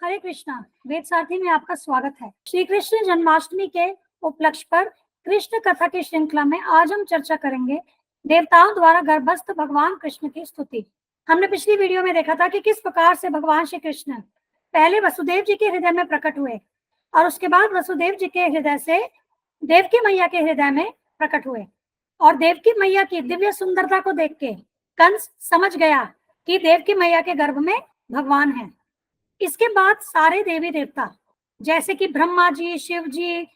हरे कृष्णा। वेद सारथी में आपका स्वागत है। श्री कृष्ण जन्माष्टमी के उपलक्ष्य पर कृष्ण कथा की श्रृंखला में आज हम चर्चा करेंगे देवताओं द्वारा गर्भस्थ भगवान कृष्ण की स्तुति। हमने पिछली वीडियो में देखा था कि किस प्रकार से भगवान श्री कृष्ण पहले वसुदेव जी के हृदय में प्रकट हुए और उसके बाद वसुदेव जी के हृदय से देवकी मैया के हृदय में प्रकट हुए, और देवकी मैया की दिव्य सुंदरता को देख के कंस समझ गया कि देवकी मैया के गर्भ में भगवान है। इसके बाद सारे देवी देवता जैसे कि ब्रह्मा जी, शिव जी,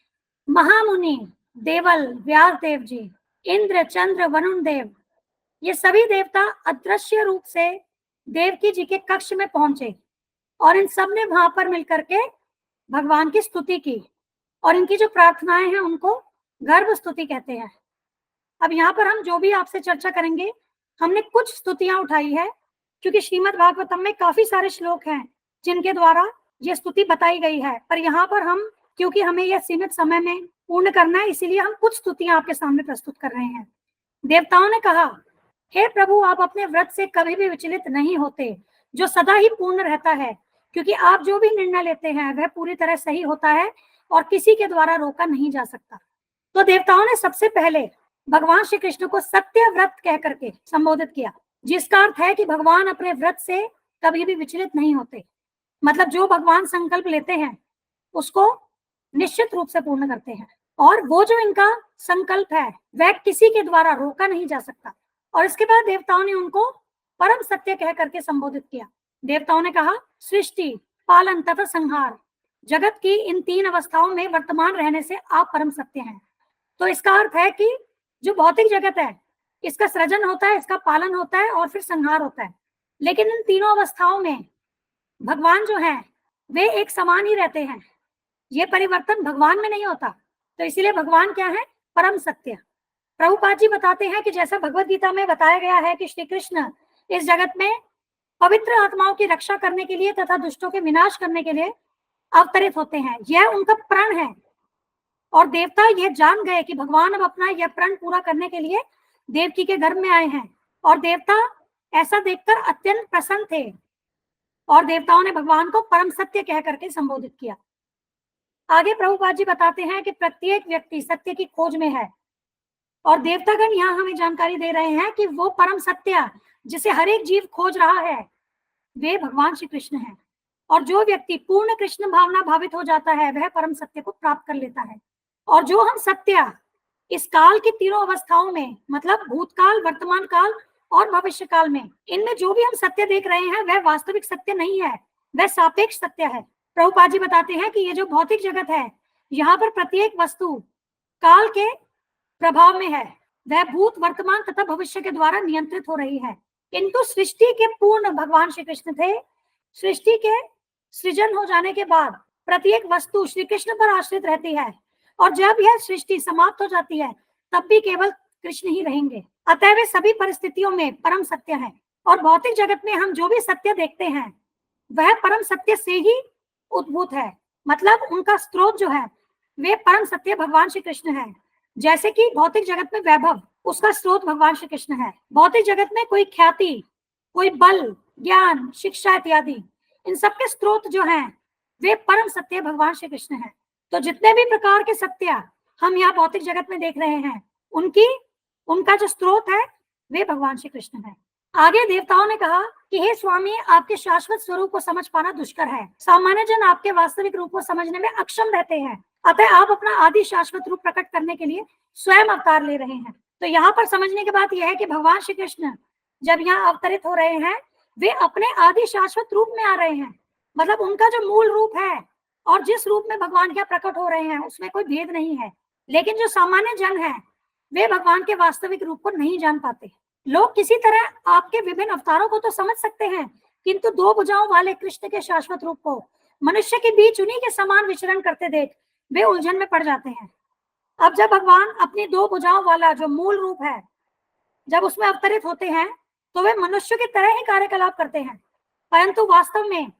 महामुनि, देवल, व्यास देव जी, इंद्र, चंद्र, वरुण देव, ये सभी देवता अदृश्य रूप से देवकी जी के कक्ष में पहुंचे और इन सब ने वहां पर मिलकर के भगवान की स्तुति की, और इनकी जो प्रार्थनाएं हैं उनको गर्भ स्तुति कहते हैं। अब यहाँ पर हम जो भी आपसे चर्चा करेंगे, हमने कुछ स्तुतियां उठाई है क्योंकि श्रीमद् भागवतम में काफी सारे श्लोक हैं जिनके द्वारा ये स्तुति बताई गई है, पर यहाँ पर हम क्योंकि हमें यह सीमित समय में पूर्ण करना है, इसीलिए हम कुछ स्तुतियां आपके सामने प्रस्तुत कर रहे हैं। देवताओं ने कहा, हे प्रभु, आप अपने व्रत से कभी भी विचलित नहीं होते, जो सदा ही पूर्ण रहता है, क्योंकि आप जो भी निर्णय लेते हैं वह पूरी तरह सही होता है और किसी के द्वारा रोका नहीं जा सकता। तो देवताओं ने सबसे पहले भगवान श्री कृष्ण को सत्य व्रत कह करके संबोधित किया, जिसका अर्थ है कि भगवान अपने व्रत से कभी भी विचलित नहीं होते। मतलब जो भगवान संकल्प लेते हैं उसको निश्चित रूप से पूर्ण करते हैं, और वो जो इनका संकल्प है वह किसी के द्वारा रोका नहीं जा सकता। और इसके बाद देवताओं ने उनको परम सत्य कह करके संबोधित किया। देवताओं ने कहा, सृष्टि, पालन तथा संहार, जगत की इन तीन अवस्थाओं में वर्तमान रहने से आप परम सत्य हैं। तो इसका अर्थ है कि जो भौतिक जगत है इसका सृजन होता है, इसका पालन होता है और फिर संहार होता है, लेकिन इन तीनों अवस्थाओं में भगवान जो है वे एक समान ही रहते हैं। ये परिवर्तन भगवान में नहीं होता, तो इसीलिए भगवान क्या है? परम सत्य। प्रभुपाद जी बताते हैं कि जैसा भगवत गीता में बताया गया है कि श्री कृष्ण इस जगत में पवित्र आत्माओं की रक्षा करने के लिए तथा दुष्टों के विनाश करने के लिए अवतरित होते हैं, यह उनका प्रण है। और देवता यह जान गए कि भगवान अब अपना यह प्रण पूरा करने के लिए देवकी के गर्भ में आए हैं, और देवता ऐसा देखकर अत्यंत प्रसन्न थे, और देवताओं ने भगवान को परम सत्य कह करके संबोधित किया। आगे प्रभुपाद जी बताते हैं कि प्रत्येक व्यक्ति सत्य की खोज में है, और देवतागण यहाँ हमें जानकारी दे रहे हैं कि वो परम सत्य जिसे हर एक जीव खोज रहा है वे भगवान श्री कृष्ण हैं, और जो व्यक्ति पूर्ण कृष्ण भावना भावित हो जाता है वह परम सत्य को प्राप्त कर लेता है। और जो हम सत्य इस काल की तीनों अवस्थाओं में, मतलब भूतकाल, वर्तमान काल और भविष्य काल में, इनमें जो भी हम सत्य देख रहे हैं वह वास्तविक सत्य नहीं है, वह सापेक्ष सत्य है। प्रभुपाद जी बताते हैं कि ये जो भौतिक जगत है, यहाँ पर प्रत्येक वस्तु काल के प्रभाव में है, वह भूत, वर्तमान तथा भविष्य के द्वारा नियंत्रित हो रही है, किंतु सृष्टि के पूर्ण भगवान श्री कृष्ण थे। सृष्टि के सृजन हो जाने के बाद प्रत्येक वस्तु श्री कृष्ण पर आश्रित रहती है, और जब यह सृष्टि समाप्त हो जाती है तब भी केवल कृष्ण ही रहेंगे। अतः वे सभी परिस्थितियों में परम सत्य है, और भौतिक जगत में हम जो भी सत्य देखते हैं वह परम सत्य से ही उद्भूत है, मतलब उनका स्रोत जो है वे परम सत्य भगवान श्री कृष्ण है। जैसे कि भौतिक जगत में वैभव, उसका स्रोत भगवान श्री कृष्ण है। भौतिक जगत में कोई ख्याति, कोई बल, ज्ञान, शिक्षा इत्यादि, इन सबके स्रोत जो हैं वे परम सत्य भगवान श्री कृष्ण है। तो जितने भी प्रकार के सत्य हम यहाँ भौतिक जगत में देख रहे हैं उनका जो स्रोत है वे भगवान श्री कृष्ण है। आगे देवताओं ने कहा कि हे स्वामी, आपके शाश्वत स्वरूप को समझ पाना दुष्कर है, सामान्य जन आपके वास्तविक रूप को समझने में अक्षम रहते हैं, अतः आप अपना आदि शाश्वत रूप प्रकट करने के लिए स्वयं अवतार ले रहे हैं। तो यहाँ पर समझने की बात यह है कि भगवान श्री कृष्ण जब यहाँ अवतरित हो रहे हैं वे अपने आदि शाश्वत रूप में आ रहे हैं, मतलब उनका जो मूल रूप है और जिस रूप में भगवान क्या प्रकट हो रहे हैं उसमें कोई भेद नहीं है। लेकिन जो सामान्य जन है वे भगवान के वास्तविक रूप को नहीं जान पाते। लोग किसी तरह आपके विभिन्न अवतारों को तो समझ सकते हैं, किंतु दो भुजाओं वाले कृष्ण के शाश्वत रूप को मनुष्य के बीच उन्हीं के समान विचरण करते देख वे उलझन में पड़ जाते हैं। अब जब भगवान अपनी दो भुजाओं वाला जो मूल रूप है जब उसमें अवतरित होते हैं तो वे मनुष्य की तरह ही कार्यकलाप करते हैं, परंतु वास्तव में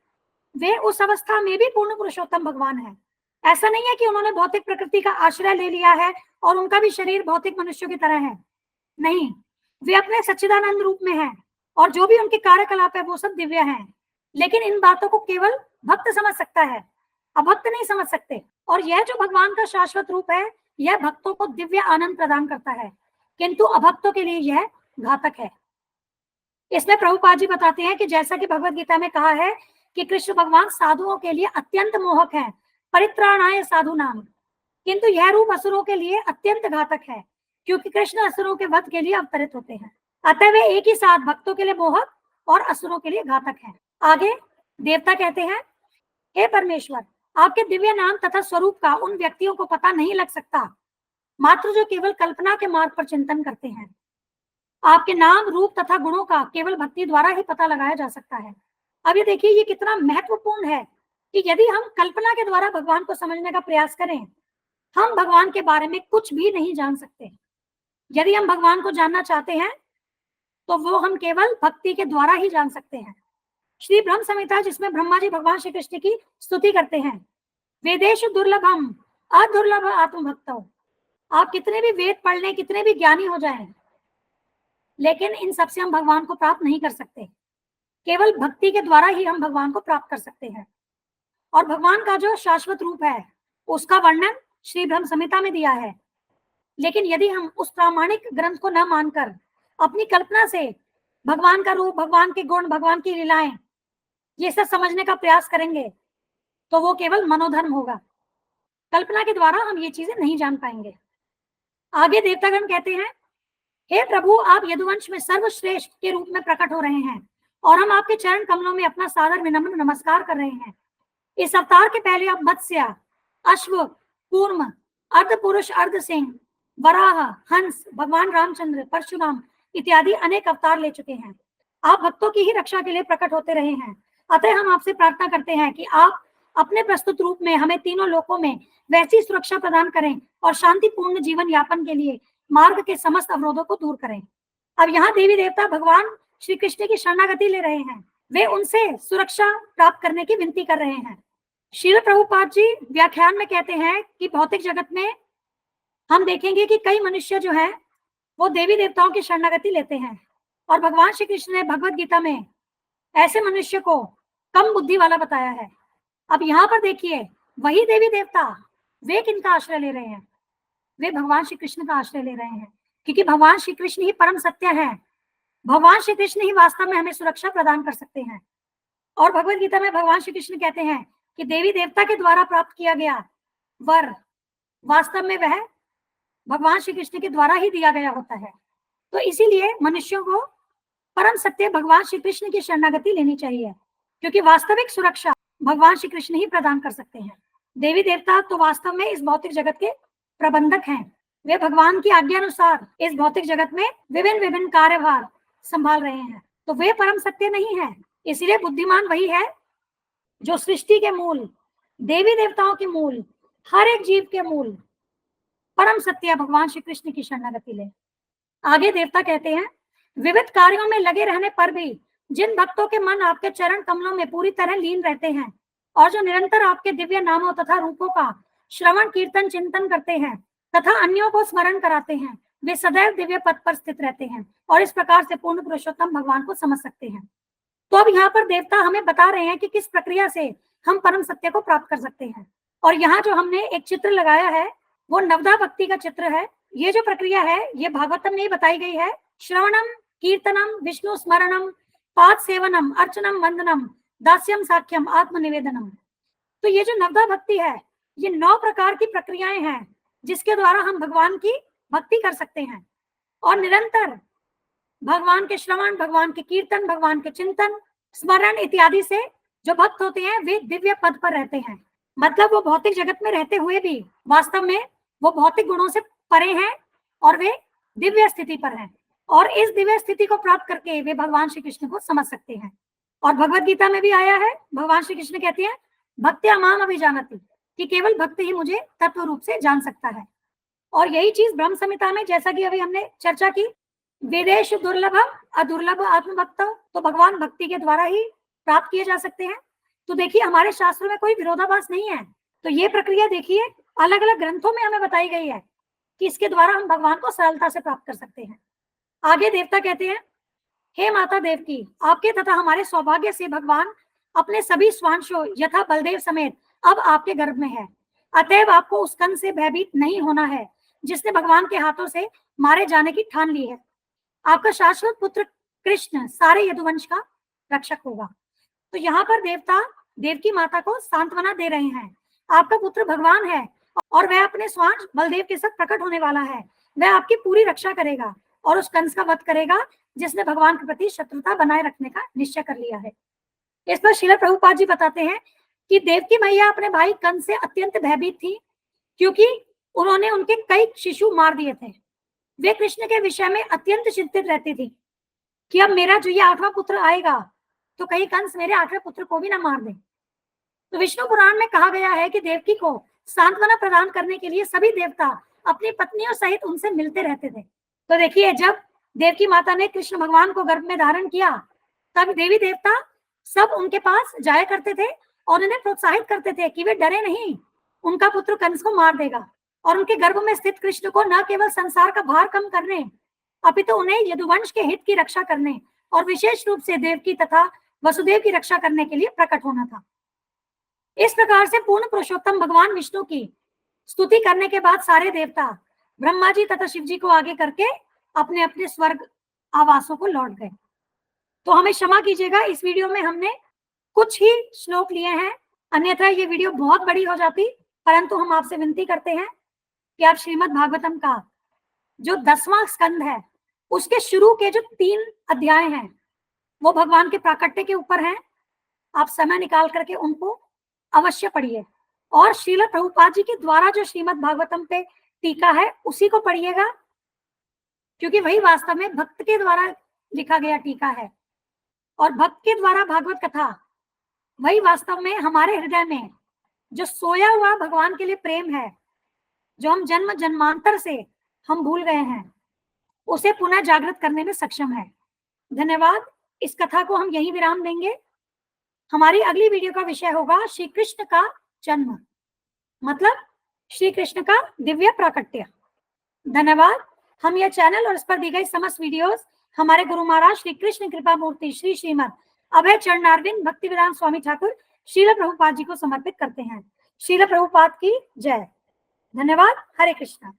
वे उस अवस्था में भी पूर्ण पुरुषोत्तम भगवान है। ऐसा नहीं है कि उन्होंने भौतिक प्रकृति का आश्रय ले लिया है और उनका भी शरीर भौतिक मनुष्यों की तरह है, नहीं, वे अपने सच्चिदानंद रूप में हैं और जो भी उनके कार्यकलाप है वो सब दिव्य हैं। लेकिन इन बातों को केवल भक्त समझ सकता है, अभक्त नहीं समझ सकते। और यह जो भगवान का शाश्वत रूप है, यह भक्तों को दिव्य आनंद प्रदान करता है, किंतु अभक्तों के लिए यह घातक है। इसमें प्रभुपाद जी बताते हैं कि जैसा कि भगवत गीता में कहा है कि कृष्ण भगवान साधुओं के लिए अत्यंत मोहक है, परित्राणाय साधु नाम, किंतु यह रूप असुरों के लिए अत्यंत घातक है, क्योंकि कृष्ण असुरों के वध के लिए अवतरित होते हैं। अतः वे एक ही साथ भक्तों के लिए मोहक और असुरों के लिए घातक है। आगे देवता कहते हैं, हे परमेश्वर, आपके दिव्य नाम तथा स्वरूप का उन व्यक्तियों को पता नहीं लग सकता, मात्र जो केवल कल्पना के मार्ग पर चिंतन करते हैं। आपके नाम, रूप तथा गुणों का केवल भक्ति द्वारा ही पता लगाया जा सकता है। अब ये देखिए, ये कितना महत्वपूर्ण है कि यदि हम कल्पना के द्वारा भगवान को समझने का प्रयास करें, हम भगवान के बारे में कुछ भी नहीं जान सकते। यदि हम भगवान को जानना चाहते हैं तो वो हम केवल भक्ति के द्वारा ही जान सकते हैं। श्री ब्रह्म संहिता, जिसमें ब्रह्मा जी भगवान श्री कृष्ण की स्तुति करते हैं, वेदेषु दुर्लभम अदुर्लभ आत्मभक्तौ। आप कितने भी वेद पढ़ लें, कितने भी ज्ञानी हो जाएं, लेकिन इन सबसे हम भगवान को प्राप्त नहीं कर सकते। केवल भक्ति के द्वारा ही हम भगवान को प्राप्त कर सकते हैं। और भगवान का जो शाश्वत रूप है, उसका वर्णन श्री ब्रह्म संहिता में दिया है। लेकिन यदि हम उस प्रामाणिक ग्रंथ को न मानकर अपनी कल्पना से भगवान का रूप, भगवान के गुण, भगवान की लीलाएं, ये सब समझने का प्रयास करेंगे, तो वो केवल मनोधर्म होगा। कल्पना के द्वारा हम ये चीजें नहीं जान पाएंगे। आगे देवतागण कहते हैं, हे प्रभु, आप यदुवंश में सर्वश्रेष्ठ के रूप में प्रकट हो रहे हैं और हम आपके चरण कमलों में अपना सादर विनम्र नमस्कार कर रहे हैं। इस अवतार के पहले आप मत्स्य, अश्व, कूर्म, अर्ध पुरुष, अर्ध सिंह, वराह, हंस, भगवान रामचंद्र, परशुराम इत्यादि अनेक अवतार ले चुके हैं। आप भक्तों की ही रक्षा के लिए प्रकट होते रहे हैं। अतः हम आपसे प्रार्थना करते हैं कि आप अपने प्रस्तुत रूप में हमें तीनों लोकों में वैसी सुरक्षा प्रदान करें और शांतिपूर्ण जीवन यापन के लिए मार्ग के समस्त अवरोधों को दूर करें। अब यहाँ देवी देवता भगवान श्री कृष्ण की शरणागति ले रहे हैं। वे उनसे सुरक्षा प्राप्त करने की विनती कर रहे हैं। श्रील प्रभुपाद जी व्याख्यान में कहते हैं कि भौतिक जगत में हम देखेंगे कि कई मनुष्य जो हैं वो देवी देवताओं की शरणागति लेते हैं, और भगवान श्री कृष्ण ने भगवत गीता में ऐसे मनुष्य को कम बुद्धि वाला बताया है। अब यहाँ पर देखिए, वही देवी देवता वे किनका आश्रय ले रहे हैं? वे भगवान श्री कृष्ण का आश्रय ले रहे हैं, क्योंकि भगवान श्री कृष्ण ही परम सत्य है। भगवान श्री कृष्ण ही वास्तव में हमें सुरक्षा प्रदान कर सकते हैं। और भगवत गीता में भगवान श्री कृष्ण कहते हैं कि देवी देवता के द्वारा प्राप्त किया गया वर वास्तव में वह भगवान श्री कृष्ण के द्वारा ही दिया गया होता है। तो इसीलिए मनुष्यों को परम सत्य भगवान श्री कृष्ण की शरणागति लेनी चाहिए, क्योंकि वास्तविक सुरक्षा भगवान श्री कृष्ण ही प्रदान कर सकते हैं। देवी देवता तो वास्तव में इस भौतिक जगत के प्रबंधक हैं। वे भगवान की आज्ञा अनुसार इस भौतिक जगत में विभिन्न विभिन्न कार्यभार संभाल रहे हैं। तो वे परम सत्य नहीं है। इसलिए बुद्धिमान वही है जो सृष्टि के मूल, देवी देवताओं के मूल, हर एक जीव के मूल परम सत्य भगवान श्री कृष्ण की शरणागति ले। आगे देवता कहते हैं, विविध कार्यों में लगे रहने पर भी जिन भक्तों के मन आपके चरण कमलों में पूरी तरह लीन रहते हैं और जो निरंतर आपके दिव्य नामों तथा रूपों का श्रवण, कीर्तन, चिंतन करते हैं तथा अन्यों को स्मरण कराते हैं, वे सदैव दिव्य पद पर स्थित रहते हैं और इस प्रकार से पूर्ण पुरुषोत्तम भगवान को समझ सकते हैं। तो अब यहाँ पर देवता हमें बता रहे हैं कि किस प्रक्रिया से हम परम सत्य को प्राप्त कर सकते हैं। और यहाँ जो हमने एक चित्र लगाया है वो नवदा भक्ति का चित्र है। ये जो प्रक्रिया है ये भागवतम में ही बताई गई है। श्रवणम, कीर्तनम, विष्णु स्मरणम, पाद सेवनम, अर्चनम, वंदनम, दास्यम, साख्यम, आत्मनिवेदनम। तो ये जो नवदा भक्ति है, ये 9 प्रकार की प्रक्रियाएं हैं जिसके द्वारा हम भगवान की भक्ति कर सकते हैं। और निरंतर भगवान के श्रवण, भगवान के कीर्तन, भगवान के चिंतन, स्मरण इत्यादि से जो भक्त होते हैं वे दिव्य पद पर रहते हैं। मतलब वो भौतिक जगत में रहते हुए भी वास्तव में वो भौतिक गुणों से परे हैं और वे दिव्य स्थिति पर हैं। और इस दिव्य स्थिति को प्राप्त करके वे भगवान श्री कृष्ण को समझ सकते हैं। और भगवत गीता में भी आया है, भगवान श्री कृष्ण कहते हैं, भक्त्या माम अभिजानति, कि केवल भक्त ही मुझे तत्व रूप से जान सकता है। और यही चीज ब्रह्म संहिता में, जैसा कि अभी हमने चर्चा की, वेदेश दुर्लभम अदुर्लभ आत्मभक्त, तो भगवान भक्ति के द्वारा ही प्राप्त किए जा सकते हैं। तो देखिए, हमारे शास्त्रों में कोई विरोधाभास नहीं है। तो ये प्रक्रिया देखिए अलग अलग ग्रंथों में हमें बताई गई है कि इसके द्वारा हम भगवान को सरलता से प्राप्त कर सकते हैं। आगे देवता कहते हैं, हे माता देवकी, आपके तथा हमारे सौभाग्य से भगवान अपने सभी स्वांशों यथा बलदेव समेत अब आपके गर्भ में है। अतएव आपको उस कंस से भयभीत नहीं होना है जिसने भगवान के हाथों से मारे जाने की ठान ली है। आपका शाश्वत पुत्र कृष्ण सारे यदुवंश का रक्षक होगा। तो यहाँ पर देवता देवकी माता को सांत्वना दे रहे हैं। आपका पुत्र भगवान है और वह अपने स्वांश बलदेव के साथ प्रकट होने वाला है। वह आपकी पूरी रक्षा करेगा और उस कंस का वध करेगा जिसने भगवान के प्रति शत्रुता बनाए रखने का निश्चय कर लिया है। इस पर श्रील प्रभुपाद जी बताते हैं कि देवकी मैया अपने भाई कंस से अत्यंत भयभीत थी क्योंकि उन्होंने उनके कई शिशु मार दिए थे। वे कृष्ण के विषय में अत्यंत चिंतित रहती थी कि अब मेरा जो ये 8वां पुत्र आएगा तो कहीं कंस मेरे 8वें पुत्र को भी ना मार दे। तो विष्णु पुराण में कहा गया है कि देवकी को सांत्वना प्रदान करने के लिए सभी देवता अपनी पत्नियों सहित उनसे मिलते रहते थे। तो देखिए, जब देवकी माता ने कृष्ण भगवान को गर्भ में धारण किया तब देवी देवता सब उनके पास जाया करते थे और उन्हें प्रोत्साहित करते थे कि वे डरे नहीं, उनका पुत्र कंस को मार देगा। और उनके गर्भ में स्थित कृष्ण को न केवल संसार का भार कम करने अपितु उन्हें यदुवंश के हित की रक्षा करने और विशेष रूप से देवकी तथा वसुदेव की रक्षा करने के लिए प्रकट होना था। इस प्रकार से पूर्ण पुरुषोत्तम भगवान विष्णु की स्तुति करने के बाद सारे देवता ब्रह्मा जी तथा शिव जी को आगे करके अपने अपने स्वर्ग आवासों को लौट गए। तो हमें क्षमा कीजिएगा, इस वीडियो में हमने कुछ ही श्लोक लिए हैं, अन्यथा ये वीडियो बहुत बड़ी हो जाती। परंतु हम आपसे विनती करते हैं कि आप श्रीमद् भागवतम का जो 10वां स्कंद है उसके शुरू के जो 3 अध्याय हैं वो भगवान के प्राकट्य के ऊपर हैं। आप समय निकाल करके उनको अवश्य पढ़िए और श्रील प्रभुपाद जी के द्वारा जो श्रीमद् भागवतम पे टीका है उसी को पढ़िएगा, क्योंकि वही वास्तव में भक्त के द्वारा लिखा गया टीका है और भक्त के द्वारा भागवत कथा वही वास्तव में हमारे हृदय में जो सोया हुआ भगवान के लिए प्रेम है, जो हम जन्म जन्मांतर से हम भूल गए हैं, उसे पुनः जागृत करने में सक्षम है। धन्यवाद। इस कथा को हम यहीं विराम देंगे। हमारी अगली वीडियो का विषय होगा श्री कृष्ण का जन्म, मतलब श्री कृष्ण का दिव्य प्राकट्य। धन्यवाद। हम यह चैनल और इस पर दी गई समस्त वीडियोस हमारे गुरु महाराज श्री कृष्ण कृपा मूर्ति श्री श्रीमद अभय चरणारविंद भक्तिवेदांत स्वामी ठाकुर श्रील प्रभुपाद जी को समर्पित करते हैं। श्रील प्रभुपाद की जय। धन्यवाद। हरे कृष्णा।